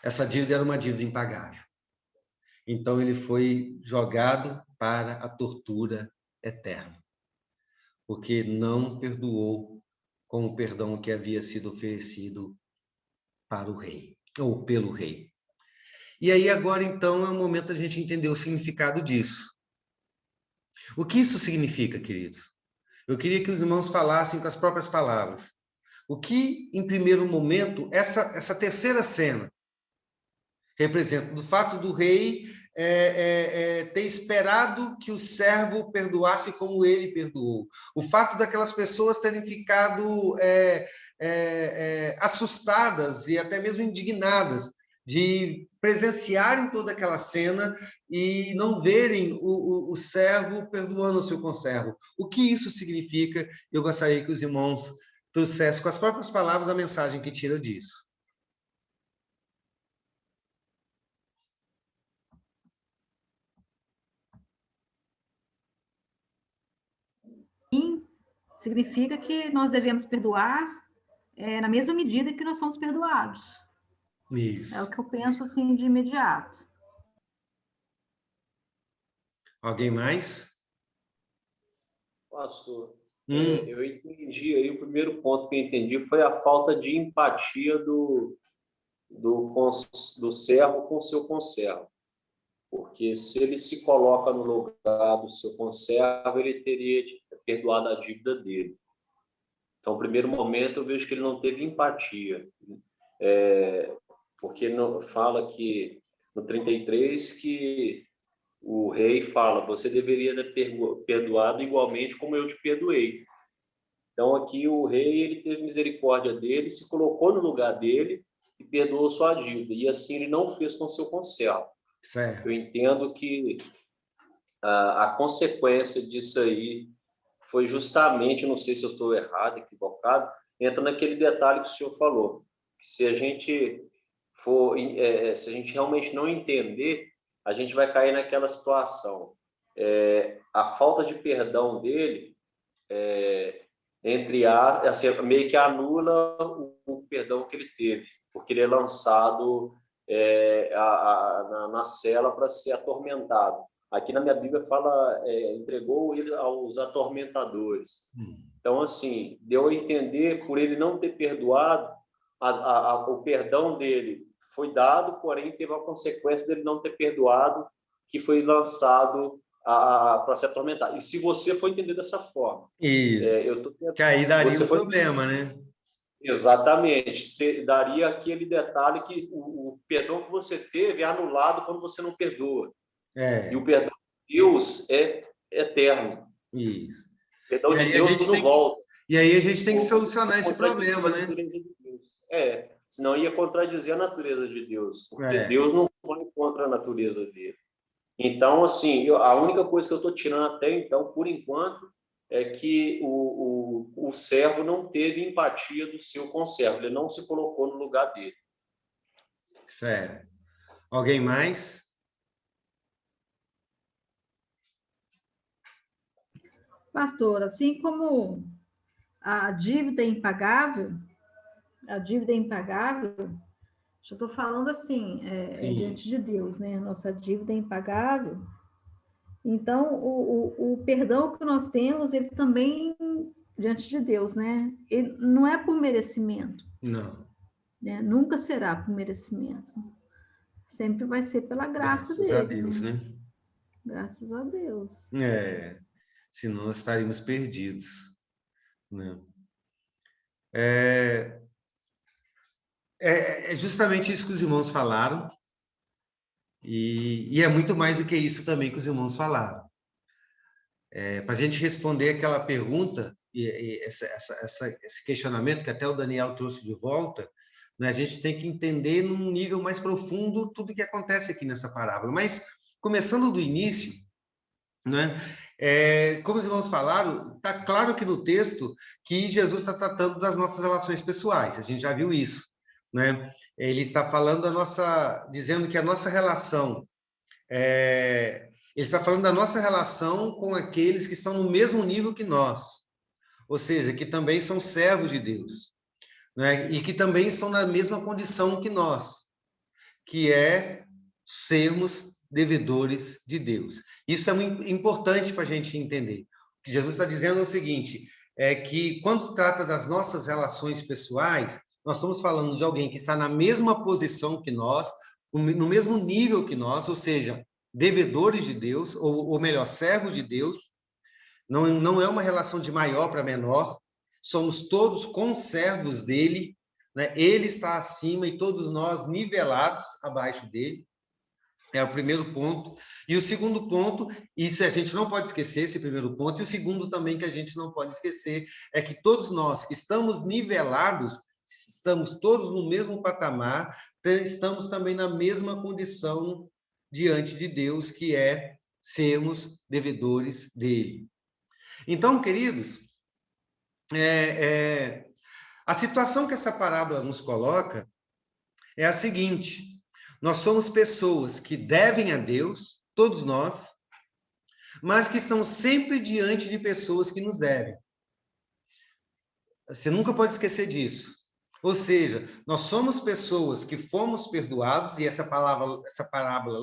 essa dívida era uma dívida impagável. Então, ele foi jogado para a tortura eterna, porque não perdoou com o perdão que havia sido oferecido para o rei, ou pelo rei. E aí, agora, então, é o momento da gente entender o significado disso. O que isso significa, queridos? Eu queria que os irmãos falassem com as próprias palavras. O que, em primeiro momento, essa terceira cena representa? Do fato do rei ter esperado que o servo perdoasse como ele perdoou. O fato daquelas pessoas terem ficado assustadas e até mesmo indignadas de presenciarem toda aquela cena e não verem o servo perdoando o seu conservo. O que isso significa? Eu gostaria que os irmãos trouxessem com as próprias palavras a mensagem que tira disso. Significa que nós devemos perdoar na mesma medida que nós somos perdoados. Isso. É o que eu penso assim de imediato. Alguém mais? Pastor, eu entendi aí, o primeiro ponto que eu entendi foi a falta de empatia do servo com o seu conservo. Porque se ele se coloca no lugar do seu conservo, ele teria perdoado a dívida dele. Então, no primeiro momento, eu vejo que ele não teve empatia. Porque fala que, no 33, que o rei fala: você deveria ter perdoado igualmente como eu te perdoei. Então, aqui o rei ele teve misericórdia dele, se colocou no lugar dele e perdoou sua dívida. E assim ele não fez com seu conservo. Certo. Eu entendo que a consequência disso aí foi justamente, não sei se eu estou errado, equivocado, entra naquele detalhe que o senhor falou, que se a gente realmente não entender a gente vai cair naquela situação. A falta de perdão dele, assim, meio que anula o perdão que ele teve, porque ele é lançado na cela para ser atormentado. Aqui na minha Bíblia fala, entregou ele aos atormentadores. Então, assim, deu a entender, por ele não ter perdoado, o perdão dele foi dado, porém teve a consequência dele não ter perdoado, que foi lançado para se atormentar. E se você for entender dessa forma... Isso, que aí daria um problema, né? Exatamente. Você daria aquele detalhe que o perdão que você teve é anulado quando você não perdoa. E o perdão de Deus é eterno. Isso. O perdão de Deus não volta. E aí a gente tem que solucionar esse problema, né? Senão ia contradizer a natureza de Deus. Porque Deus não vai contra a natureza dele. Então, assim, a única coisa que eu estou tirando até então, por enquanto, é que o servo não teve empatia do seu conservo. Ele não se colocou no lugar dele. Certo. Alguém mais? Pastor, assim como a dívida é impagável, eu estou falando assim, diante de Deus, né? A nossa dívida é impagável. Então, o perdão que nós temos, ele também, diante de Deus, né? Ele não é por merecimento. Não. Né? Nunca será por merecimento. Sempre vai ser pela graça dele. Graças a Deus, né? Graças a Deus. Senão nós estaríamos perdidos, né? É justamente isso que os irmãos falaram, e é muito mais do que isso também que os irmãos falaram. Para a gente responder aquela pergunta, esse questionamento que até o Daniel trouxe de volta, né, a gente tem que entender num nível mais profundo tudo o que acontece aqui nessa parábola. Mas, começando do início, né, como os irmãos falaram, está claro aqui no texto que Jesus está tratando das nossas relações pessoais, a gente já viu isso, né? Ele está falando dizendo que a nossa relação, ele está falando da nossa relação com aqueles que estão no mesmo nível que nós, ou seja, que também são servos de Deus, né? E que também estão na mesma condição que nós, que é sermos devedores de Deus. Isso é muito importante para a gente entender. O que Jesus está dizendo é o seguinte, que quando trata das nossas relações pessoais, nós estamos falando de alguém que está na mesma posição que nós, no mesmo nível que nós, ou seja, devedores de Deus, ou melhor, servos de Deus. Não é uma relação de maior para menor, somos todos conservos dele, né? Ele está acima e todos nós nivelados abaixo dele. É o primeiro ponto. E o segundo ponto, isso a gente não pode esquecer, esse primeiro ponto, e o segundo também que a gente não pode esquecer, é que todos nós que estamos nivelados, estamos todos no mesmo patamar, estamos também na mesma condição diante de Deus, que é sermos devedores dele. Então, queridos, a situação que essa parábola nos coloca é a seguinte: nós somos pessoas que devem a Deus, todos nós, mas que estão sempre diante de pessoas que nos devem. Você nunca pode esquecer disso. Ou seja, nós somos pessoas que fomos perdoados, e essa parábola,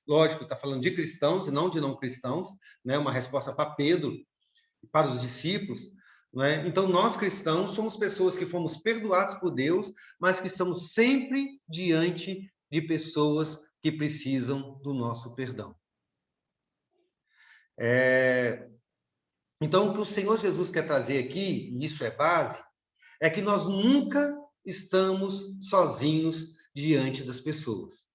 lógico, está falando de cristãos e não de não cristãos, né? Uma resposta para Pedro, para os discípulos, né? Então, nós cristãos somos pessoas que fomos perdoados por Deus, mas que estamos sempre diante de pessoas que precisam do nosso perdão. Então, o que o Senhor Jesus quer trazer aqui, e isso é base, é que nós nunca estamos sozinhos diante das pessoas.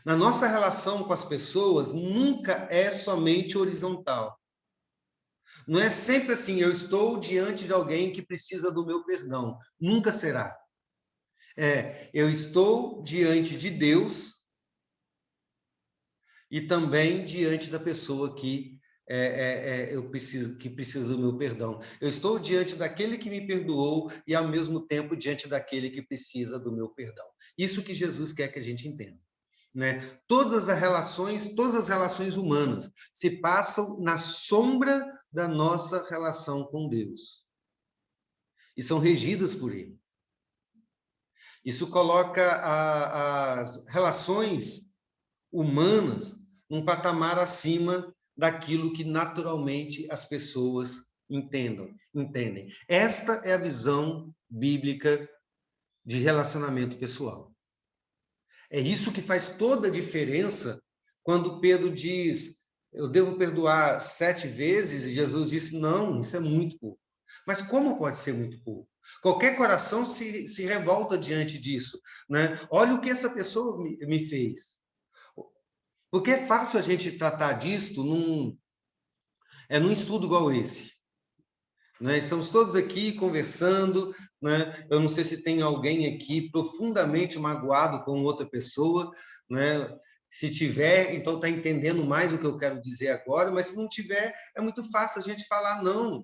Na nossa relação com as pessoas, nunca é somente horizontal. Não é sempre assim, eu estou diante de alguém que precisa do meu perdão. Nunca será. Eu estou diante de Deus e também diante da pessoa que que precisa do meu perdão. Eu estou diante daquele que me perdoou e, ao mesmo tempo, diante daquele que precisa do meu perdão. Isso que Jesus quer que a gente entenda. né? Todas as relações humanas se passam na sombra da nossa relação com Deus e são regidas por Ele. Isso coloca as relações humanas num patamar acima daquilo que naturalmente as pessoas entendem. Esta é a visão bíblica de relacionamento pessoal. É isso que faz toda a diferença quando Pedro diz, eu devo perdoar 7 vezes, e Jesus disse, não, isso é muito pouco. Mas como pode ser muito pouco? Qualquer coração se revolta diante disso, né? Olha o que essa pessoa me fez. Porque é fácil a gente tratar disto num estudo igual esse. Né? Estamos todos aqui conversando, né? Eu não sei se tem alguém aqui profundamente magoado com outra pessoa, né? Se tiver, então está entendendo mais o que eu quero dizer agora, mas se não tiver, é muito fácil a gente falar, não,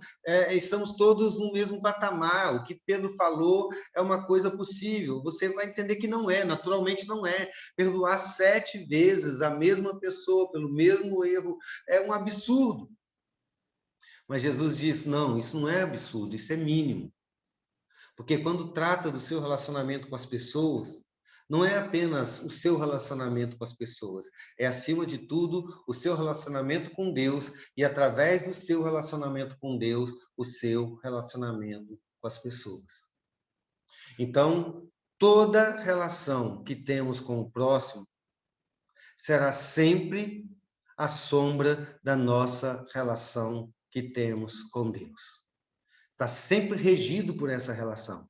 estamos todos no mesmo patamar, o que Pedro falou é uma coisa possível, você vai entender que não é, naturalmente não é. Perdoar 7 vezes a mesma pessoa pelo mesmo erro é um absurdo. Mas Jesus diz, não, isso não é absurdo, isso é mínimo. Porque quando trata do seu relacionamento com as pessoas, não é apenas o seu relacionamento com as pessoas, é, acima de tudo, o seu relacionamento com Deus e, através do seu relacionamento com Deus, o seu relacionamento com as pessoas. Então, toda relação que temos com o próximo será sempre à sombra da nossa relação que temos com Deus. Está sempre regido por essa relação.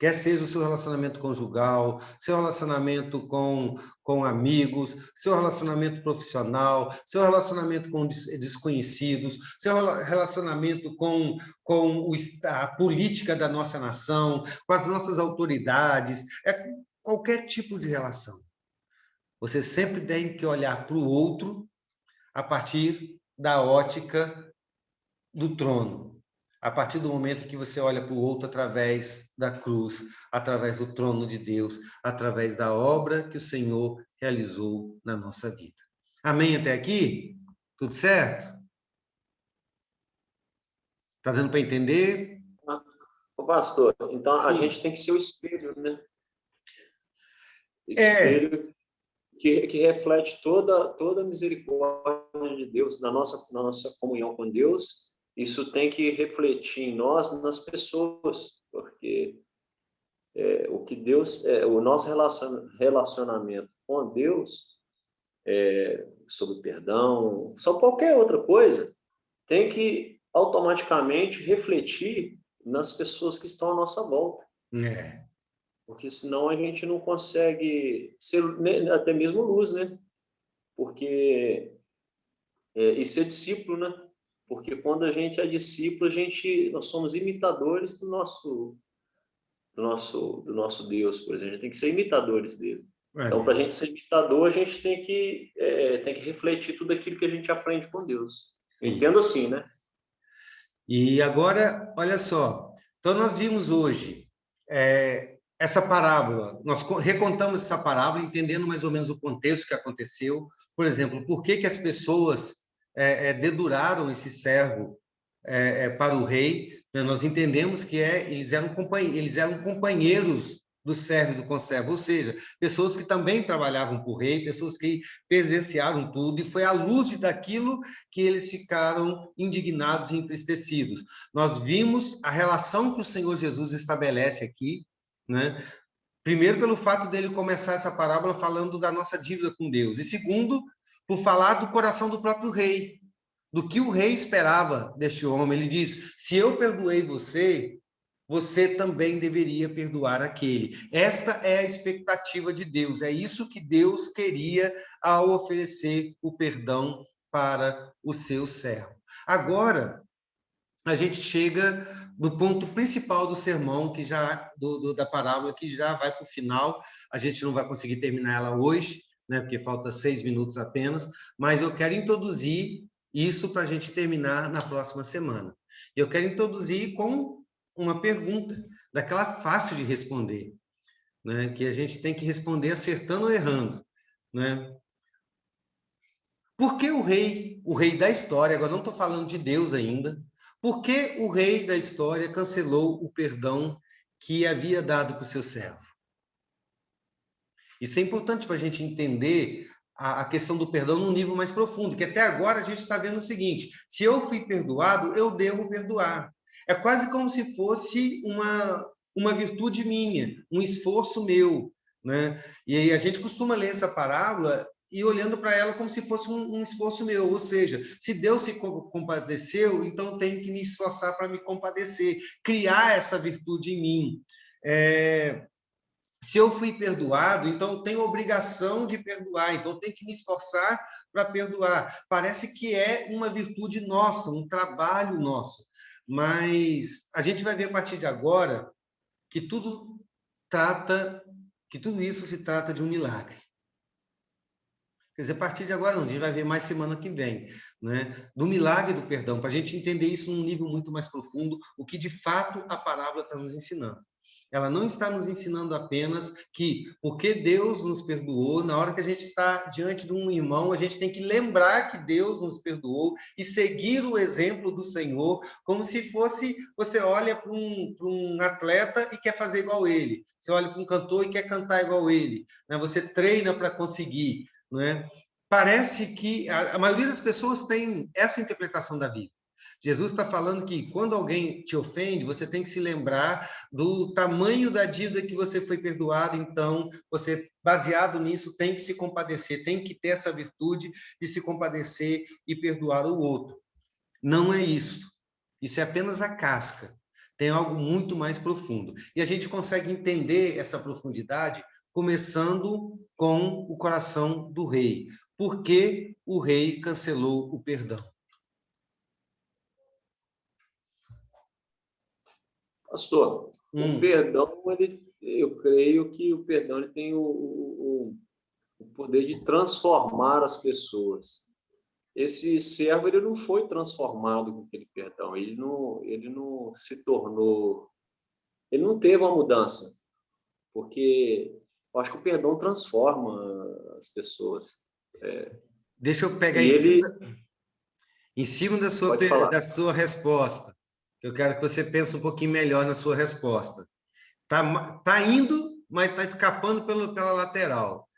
Quer seja o seu relacionamento conjugal, seu relacionamento com amigos, seu relacionamento profissional, seu relacionamento com desconhecidos, seu relacionamento com a política da nossa nação, com as nossas autoridades, qualquer tipo de relação. Você sempre tem que olhar para o outro a partir da ótica do trono, a partir do momento que você olha para o outro através da cruz, através do trono de Deus, através da obra que o Senhor realizou na nossa vida. Amém até aqui? Tudo certo? Está dando para entender? Ô, pastor, então Sim. A gente tem que ser o espelho, né? Espelho que reflete toda a misericórdia de Deus na nossa comunhão com Deus. Isso tem que refletir em nós, nas pessoas, porque o que Deus, o nosso relacionamento com Deus, sobre perdão, só qualquer outra coisa, tem que automaticamente refletir nas pessoas que estão à nossa volta. Porque senão a gente não consegue ser até mesmo luz, né? Porque e ser discípulo, né? Porque quando a gente é discípulo, nós somos imitadores do nosso Deus, por exemplo. A gente tem que ser imitadores dele. Então, para a gente ser imitador, a gente tem que refletir tudo aquilo que a gente aprende com Deus. Eu entendo assim, né? E agora, olha só. Então, nós vimos hoje essa parábola. Nós recontamos essa parábola, entendendo mais ou menos o contexto que aconteceu. Por exemplo, por que as pessoas deduraram esse servo para o rei? Nós entendemos que eles eram companheiros do servo e do conservo, ou seja, pessoas que também trabalhavam para o rei, pessoas que presenciaram tudo, e foi à luz daquilo que eles ficaram indignados e entristecidos. Nós vimos a relação que o Senhor Jesus estabelece aqui, né? Primeiro, pelo fato dele começar essa parábola falando da nossa dívida com Deus, e segundo, por falar do coração do próprio rei, do que o rei esperava deste homem. Ele diz, se eu perdoei você, você também deveria perdoar aquele. Esta é a expectativa de Deus, é isso que Deus queria ao oferecer o perdão para o seu servo. Agora, a gente chega no ponto principal do sermão, que da parábola, que já vai para o final. A gente não vai conseguir terminar ela hoje, né, porque falta 6 minutos apenas, mas eu quero introduzir isso para a gente terminar na próxima semana. Eu quero introduzir com uma pergunta, daquela fácil de responder, né, que a gente tem que responder acertando ou errando. né? Por que o rei da história, agora não estou falando de Deus ainda, por que o rei da história cancelou o perdão que havia dado para o seu servo? Isso é importante para a gente entender a questão do perdão num nível mais profundo, que até agora a gente está vendo o seguinte: se eu fui perdoado, eu devo perdoar. É quase como se fosse uma virtude minha, um esforço meu, né? E aí a gente costuma ler essa parábola e olhando para ela como se fosse um esforço meu, ou seja, se Deus se compadeceu, então eu tenho que me esforçar para me compadecer, criar essa virtude em mim. Se eu fui perdoado, então eu tenho obrigação de perdoar, então eu tenho que me esforçar para perdoar. Parece que é uma virtude nossa, um trabalho nosso, mas a gente vai ver a partir de agora que tudo isso se trata de um milagre. Quer dizer, a partir de agora, não, a gente vai ver mais semana que vem, né? Do milagre do perdão, para a gente entender isso num nível muito mais profundo, o que de fato a parábola está nos ensinando. Ela não está nos ensinando apenas que, porque Deus nos perdoou, na hora que a gente está diante de um irmão, a gente tem que lembrar que Deus nos perdoou e seguir o exemplo do Senhor, como se fosse, você olha para um atleta e quer fazer igual ele, você olha para um cantor e quer cantar igual ele, né? Você treina para conseguir, né? Parece que a maioria das pessoas tem essa interpretação da Bíblia. Jesus está falando que quando alguém te ofende, você tem que se lembrar do tamanho da dívida que você foi perdoado, então você, baseado nisso, tem que se compadecer, tem que ter essa virtude de se compadecer e perdoar o outro. Não é isso. Isso é apenas a casca. Tem algo muito mais profundo. E a gente consegue entender essa profundidade começando com o coração do rei. Por que o rei cancelou o perdão? Pastor, o perdão, eu creio que o perdão ele tem o poder de transformar as pessoas. Esse servo ele não foi transformado com aquele perdão, ele não se tornou, ele não teve uma mudança, porque eu acho que o perdão transforma as pessoas. Deixa eu pegar em cima da sua resposta. Eu quero que você pense um pouquinho melhor na sua resposta. Tá indo, mas está escapando pela lateral.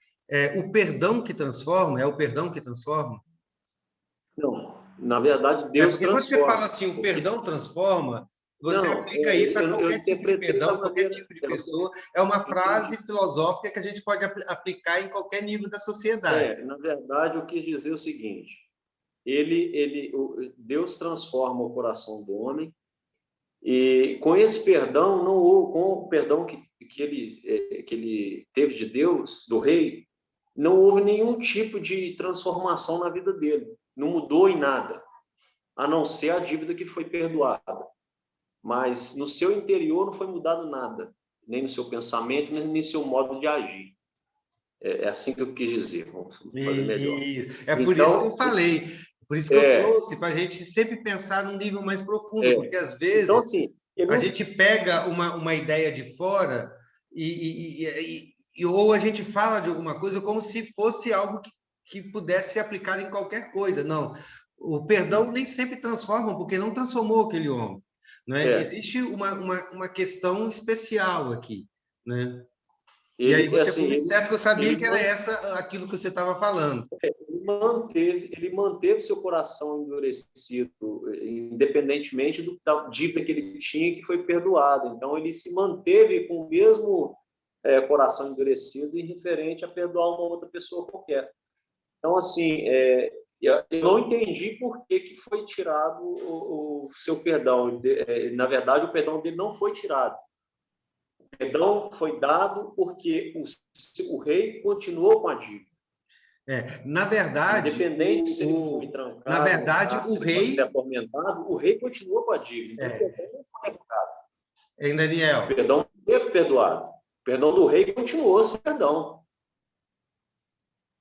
O perdão que transforma? É o perdão que transforma? Não, na verdade, Deus transforma. Quando você fala assim, o perdão transforma, você aplica isso a qualquer tipo de perdão, qualquer tipo de pessoa. É uma frase filosófica que a gente pode aplicar em qualquer nível da sociedade. Na verdade, eu quis dizer o seguinte: Deus transforma o coração do homem, e com esse perdão, com o perdão que ele teve de Deus, do rei, não houve nenhum tipo de transformação na vida dele. Não mudou em nada, a não ser a dívida que foi perdoada. Mas no seu interior não foi mudado nada, nem no seu pensamento, nem no seu modo de agir. É assim que eu quis dizer. Vamos fazer melhor. Por isso que eu falei. Por isso que eu trouxe, para a gente sempre pensar num nível mais profundo, porque às vezes então, assim, a gente pega uma ideia de fora ou a gente fala de alguma coisa como se fosse algo que pudesse ser aplicado em qualquer coisa. Não, o perdão nem sempre transforma, porque não transformou aquele homem, né? Existe uma questão especial aqui, né? E aí você foi muito certo que eu sabia que era aquilo que você estava falando. Ele manteve seu coração endurecido, independentemente da dívida que ele tinha, que foi perdoado. Então, ele se manteve com o mesmo coração endurecido em referente a perdoar uma outra pessoa qualquer. Então, assim, eu não entendi por que foi tirado o seu perdão. Na verdade, o perdão dele não foi tirado. O perdão foi dado porque o rei continuou com a dívida. Na verdade, independente se ele foi trancado, na verdade, o rei atormentado, o rei continuou com a dívida. Então, o perdão não foi revogado. Hein, Daniel? O perdão não teve perdoado. O perdão do rei continuou sem perdão.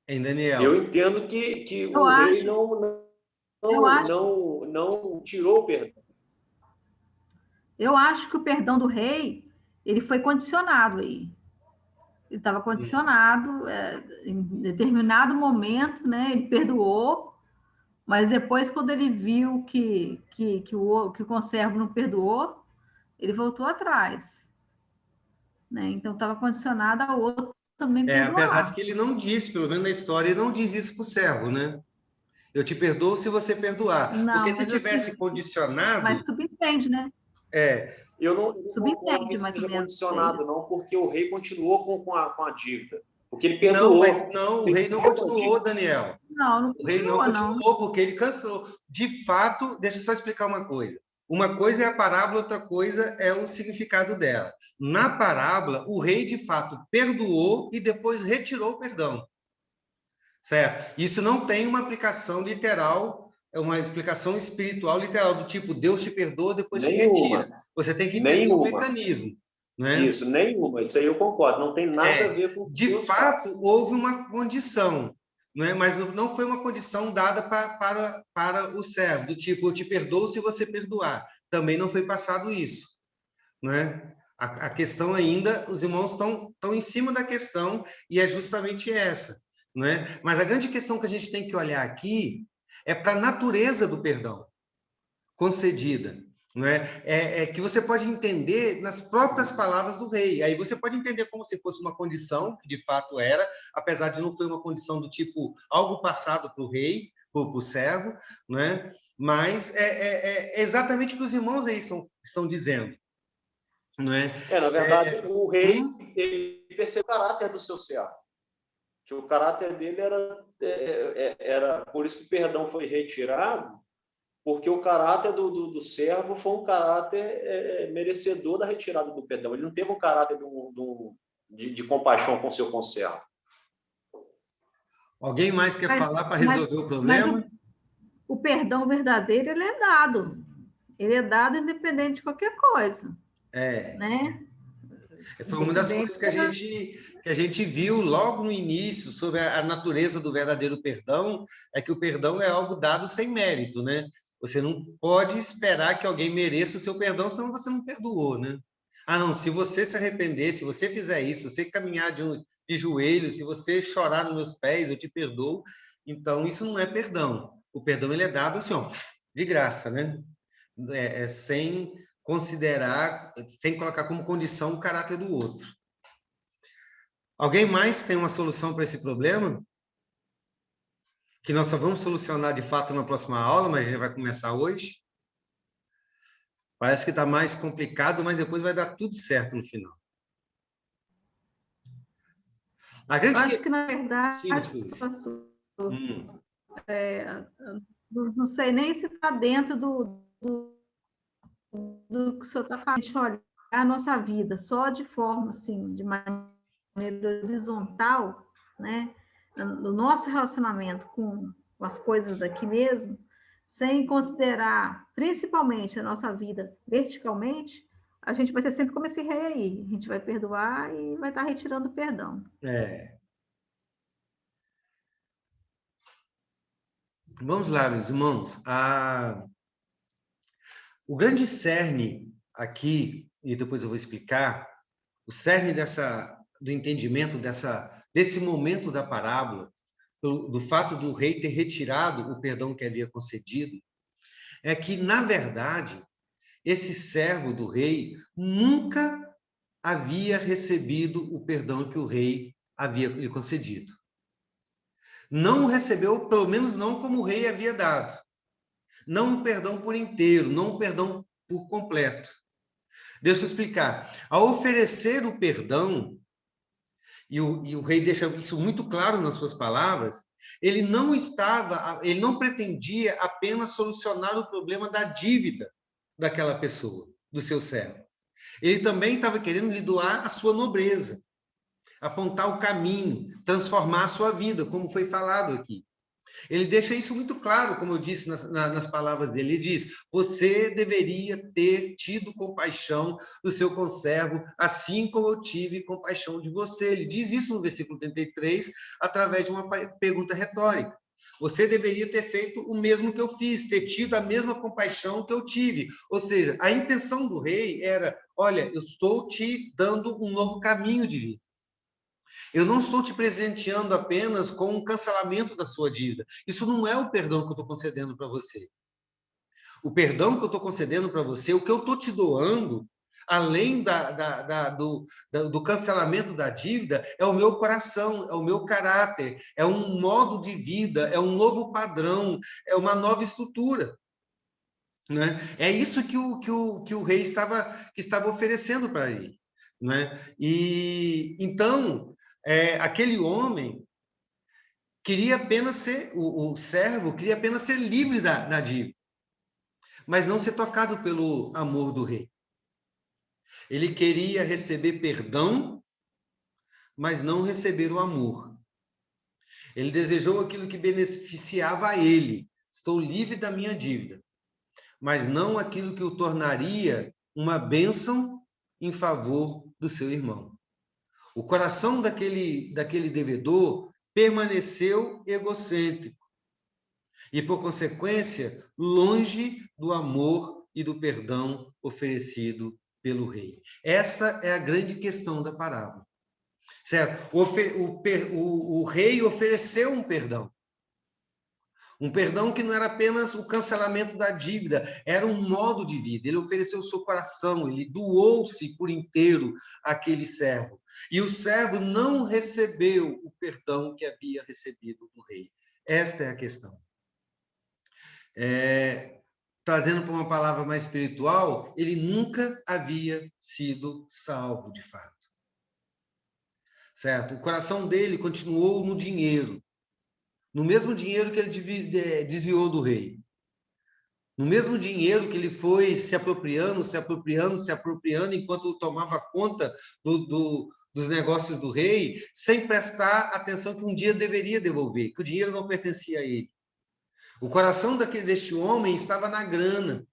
Hein, Daniel? Eu entendo que o rei não tirou o perdão. Eu acho que o perdão do rei, ele foi condicionado aí. Ele estava condicionado, em determinado momento, né? Ele perdoou, mas depois, quando ele viu que o conservo não perdoou, ele voltou atrás, né? Então, estava condicionado ao outro também perdoar. Apesar de que ele não disse, pelo menos na história, ele não diz isso para o servo, né? Eu te perdoo se você perdoar. Não, porque se tivesse condicionado... Mas subentende, né? Eu não concordo que mais ou seja menos, condicionado, não, porque o rei continuou com a dívida. Porque ele perdoou. Não, o rei não continuou, Daniel. Não o rei não continuou, porque ele cancelou. De fato, deixa eu só explicar uma coisa. Uma coisa é a parábola, outra coisa é o significado dela. Na parábola, o rei, de fato, perdoou e depois retirou o perdão. Certo? Isso não tem uma aplicação literal, é uma explicação espiritual literal, do tipo, Deus te perdoa, depois te retira. Você tem que entender o mecanismo. Né? Isso, nenhuma. Isso aí eu concordo. Não tem nada a ver com o que Deus faz. De fato, houve uma condição, né? Mas não foi uma condição dada para o servo, do tipo, eu te perdoo se você perdoar. Também não foi passado isso. Né? A questão ainda, os irmãos estão em cima da questão, e é justamente essa. Né? Mas a grande questão que a gente tem que olhar aqui é para a natureza do perdão concedida. Né? É que você pode entender nas próprias palavras do rei. Aí você pode entender como se fosse uma condição, que de fato era, apesar de não ser uma condição do tipo algo passado para o rei, para o servo, né? Mas é exatamente o que os irmãos aí estão dizendo. Não é? Na verdade, o rei ele percebeu o caráter do seu servo. Que o caráter dele era por isso que o perdão foi retirado, porque o caráter do servo foi um caráter merecedor da retirada do perdão. Ele não teve um caráter de compaixão com seu conservo. Alguém mais quer falar para resolver o problema? Mas o perdão verdadeiro, ele é dado. Ele é dado independente de qualquer coisa. Né? Foi uma das coisas que a gente viu logo no início sobre a natureza do verdadeiro perdão, é que o perdão é algo dado sem mérito, né? Você não pode esperar que alguém mereça o seu perdão, senão você não perdoou, né? Não, se você se arrepender, se você fizer isso, se você caminhar de joelhos, se você chorar nos meus pés, eu te perdoo. Então, isso não é perdão. O perdão ele é dado assim, ó, de graça, né? Sem considerar, sem colocar como condição o caráter do outro. Alguém mais tem uma solução para esse problema? Que nós só vamos solucionar de fato na próxima aula, mas a gente vai começar hoje. Parece que está mais complicado, mas depois vai dar tudo certo no final. Acho que, na verdade, não sei nem se está dentro do que o senhor está falando, a gente olhar a nossa vida só de forma, assim, de maneira horizontal, né? No nosso relacionamento com as coisas daqui mesmo, sem considerar, principalmente, a nossa vida verticalmente, a gente vai ser sempre como esse rei aí. A gente vai perdoar e vai estar retirando o perdão. Vamos lá, meus irmãos. O grande cerne aqui, e depois eu vou explicar, o cerne do entendimento desse momento da parábola, do fato do rei ter retirado o perdão que havia concedido, é que, na verdade, esse servo do rei nunca havia recebido o perdão que o rei havia lhe concedido. Não o recebeu, pelo menos não como o rei havia dado. Não um perdão por inteiro, não um perdão por completo. Deixa eu explicar. Ao oferecer o perdão, e o rei deixa isso muito claro nas suas palavras, ele não pretendia apenas solucionar o problema da dívida daquela pessoa, do seu servo. Ele também estava querendo lhe doar a sua nobreza, apontar o caminho, transformar a sua vida, como foi falado aqui. Ele deixa isso muito claro, como eu disse nas palavras dele. Ele diz, você deveria ter tido compaixão do seu conservo, assim como eu tive compaixão de você. Ele diz isso no versículo 33, através de uma pergunta retórica. Você deveria ter feito o mesmo que eu fiz, ter tido a mesma compaixão que eu tive. Ou seja, a intenção do rei era, olha, eu estou te dando um novo caminho de vida. Eu não estou te presenteando apenas com um cancelamento da sua dívida. Isso não é o perdão que eu estou concedendo para você. O perdão que eu estou concedendo para você, o que eu estou te doando, além do cancelamento da dívida, é o meu coração, é o meu caráter, é um modo de vida, é um novo padrão, é uma nova estrutura. Né? É isso que o rei estava oferecendo para ele. Né? E então, aquele homem queria apenas ser, o servo queria apenas ser livre da dívida, mas não ser tocado pelo amor do rei. Ele queria receber perdão, mas não receber o amor. Ele desejou aquilo que beneficiava a ele. Estou livre da minha dívida, mas não aquilo que o tornaria uma bênção em favor do seu irmão. O coração daquele devedor permaneceu egocêntrico e, por consequência, longe do amor e do perdão oferecido pelo rei. Esta é a grande questão da parábola. Certo? O rei ofereceu um perdão. Um perdão que não era apenas o cancelamento da dívida, era um modo de vida. Ele ofereceu o seu coração, ele doou-se por inteiro àquele servo. E o servo não recebeu o perdão que havia recebido do rei. Esta é a questão. Trazendo para uma palavra mais espiritual, ele nunca havia sido salvo, de fato. Certo? O coração dele continuou no dinheiro. No mesmo dinheiro que ele desviou do rei. No mesmo dinheiro que ele foi se apropriando, enquanto tomava conta dos negócios do rei, sem prestar atenção que um dia deveria devolver, que o dinheiro não pertencia a ele. O coração deste homem estava na grana,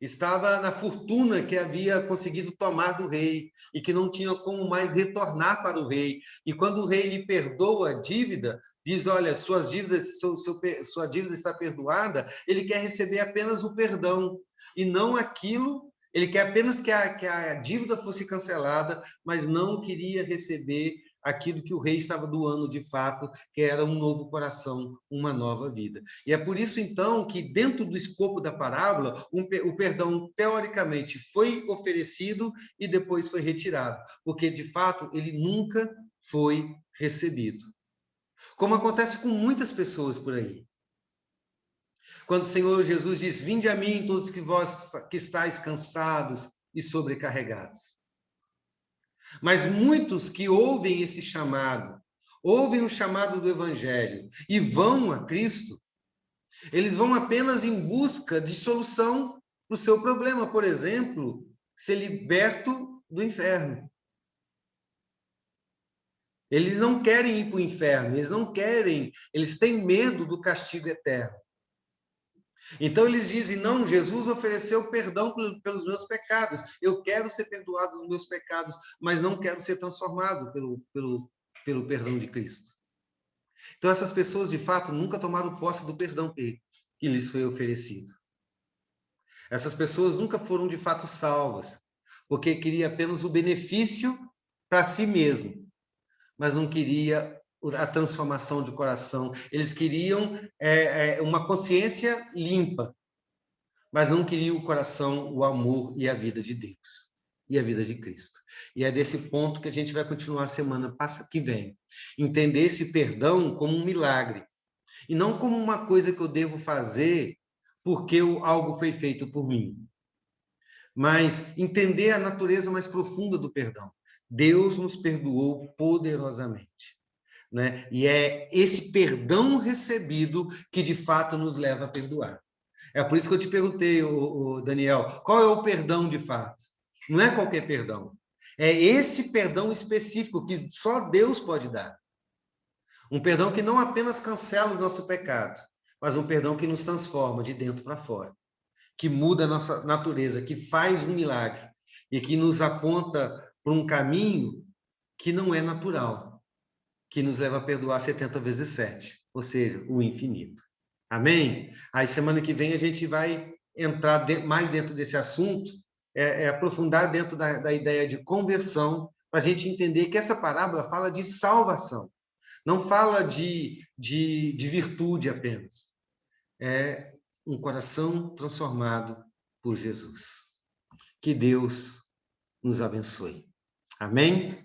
estava na fortuna que havia conseguido tomar do rei e que não tinha como mais retornar para o rei. E quando o rei lhe perdoa a dívida, diz, olha, sua dívida está perdoada, ele quer receber apenas o perdão e não aquilo, ele quer apenas que a dívida fosse cancelada, mas não queria receber aquilo que o rei estava doando de fato, que era um novo coração, uma nova vida. E é por isso, então, que dentro do escopo da parábola, o perdão, teoricamente, foi oferecido e depois foi retirado, porque, de fato, ele nunca foi recebido. Como acontece com muitas pessoas por aí. Quando o Senhor Jesus diz, vinde a mim todos que estáis cansados e sobrecarregados. Mas muitos que ouvem esse chamado, ouvem o chamado do Evangelho e vão a Cristo, eles vão apenas em busca de solução para o seu problema. Por exemplo, ser liberto do inferno. Eles não querem ir para o inferno, eles têm medo do castigo eterno. Então eles dizem, não, Jesus ofereceu perdão pelos meus pecados, eu quero ser perdoado dos meus pecados, mas não quero ser transformado pelo perdão de Cristo. Então essas pessoas, de fato, nunca tomaram posse do perdão que lhes foi oferecido. Essas pessoas nunca foram, de fato, salvas, porque queria apenas o benefício para si mesmo, mas não queria a transformação de coração. Eles queriam uma consciência limpa, mas não queriam o coração, o amor e a vida de Deus, e a vida de Cristo. E é desse ponto que a gente vai continuar a semana que vem. Entender esse perdão como um milagre, e não como uma coisa que eu devo fazer porque algo foi feito por mim. Mas entender a natureza mais profunda do perdão. Deus nos perdoou poderosamente. Né? E é esse perdão recebido que, de fato, nos leva a perdoar. É por isso que eu te perguntei, Daniel, qual é o perdão de fato? Não é qualquer perdão. É esse perdão específico que só Deus pode dar. Um perdão que não apenas cancela o nosso pecado, mas um perdão que nos transforma de dentro para fora, que muda a nossa natureza, que faz um milagre e que nos aponta para um caminho que não é natural, que nos leva a perdoar 70 vezes 7, ou seja, o infinito. Amém? Aí semana que vem a gente vai entrar mais dentro desse assunto, aprofundar dentro da ideia de conversão, para a gente entender que essa parábola fala de salvação, não fala de virtude apenas. É um coração transformado por Jesus. Que Deus nos abençoe. Amém?